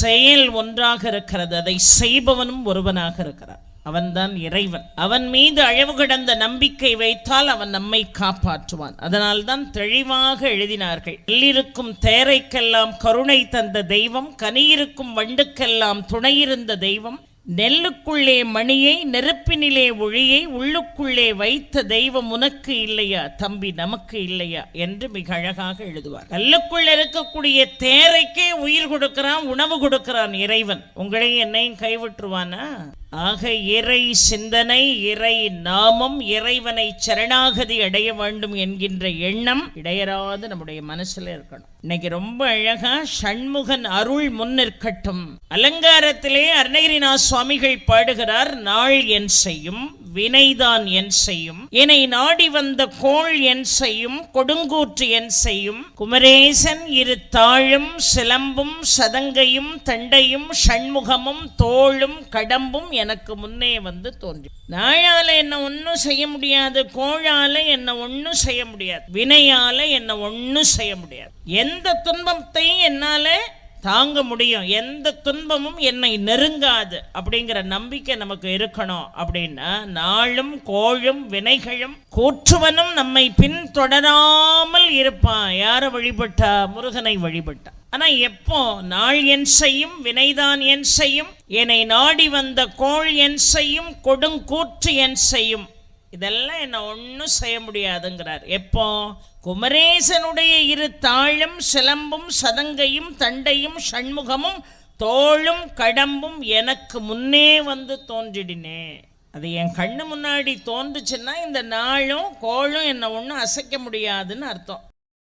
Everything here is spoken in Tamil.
செயல் ஒன்றாக இருக்கிறது, அதை செய்பவனும் ஒருவனாக இருக்கிறான். அவன்தான் இறைவன். அவன் மீது அளவு கடந்த நம்பிக்கை வைத்தால் அவன் நம்மை காப்பாற்றுவான். அதனால்தான் தெளிவாக எழுதினார்கள், நெல்லிருக்கும் தேரைக்கெல்லாம் கருணை தந்த தெய்வம், கனியிருக்கும் வண்டுக்கெல்லாம் துணையிருந்த தெய்வம், நெல்லுக்குள்ளே மணியை நெருப்பினிலே ஒளியை உள்ளுக்குள்ளே வைத்த தெய்வம் உனக்கு இல்லையா தம்பி, நமக்கு இல்லையா என்று மிக அழகாக எழுதுவார். கல்லுக்குள்ள இருக்கக்கூடிய தேரைக்கே உயிர் கொடுக்கிறான், உணவு கொடுக்கிறான் இறைவன். உங்களையும் என்னையும் கைவிட்டுருவானா? ஆக இறை சிந்தனை, இறை நாமம், இறைவனை சரணாகதி அடைய வேண்டும் என்கின்ற எண்ணம் இடையராது நம்முடைய மனசுல இருக்கணும். இன்னைக்கு ரொம்ப அழகா சண்முகன் அருள் முன்னிற்கட்டும் அலங்காரத்திலே அருணகிரிநாத சுவாமிகள் பாடுகிறார். நாள் என் செய்யும், வினைதான் என் செய்யும், என்னை நாடி வந்த கோள் என் செய்யும், கொடுங்கூற்று என் செய்யும், குமரேசன் இரு தாழும் சிலம்பும் சதங்கையும் தண்டையும் சண்முகமும் தோளும் கடம்பும் எனக்கு முன்னே வந்து தோன்றி. நாயால என்ன ஒன்னும் செய்ய முடியாது, கோளால என்ன ஒன்னும் செய்ய முடியாது, வினையால என்ன ஒன்னும் செய்ய முடியாது. எந்த துன்பத்தையும் என்னால தாங்க முடியும், எந்த துன்பமும் என்னை நெருங்காது அப்படிங்கிற நம்பிக்கை நமக்கு இருக்கணும். அப்படின்னா நாளும் கோளும் வினைகளும் கூற்றுவனும் நம்மை பின் தொடராமல் இருப்பான். யாரை வழிபட்டா? முருகனை வழிபட்டா. ஆனா எப்போ? நாள் என் செய்யும், வினைதான் என் செய்யும், என்னை நாடி வந்த கோள் என் செய்யும், கொடுங்கூற்று என் செய்யும், இதெல்லாம் என்ன ஒன்னும் செய்ய முடியாதுங்கிறார். எப்போ? குமரேசனுடைய இரு தாழும் சிலம்பும் சதங்கையும் தண்டையும் சண்முகமும் தோளும் கடம்பும் எனக்கு முன்னே வந்து தோன்றிடினே. அது என் கண்ணு முன்னாடி தோன்றுச்சுன்னா இந்த நாளும் கோளும் என்ன ஒன்றும் அசைக்க முடியாதுன்னு அர்த்தம்.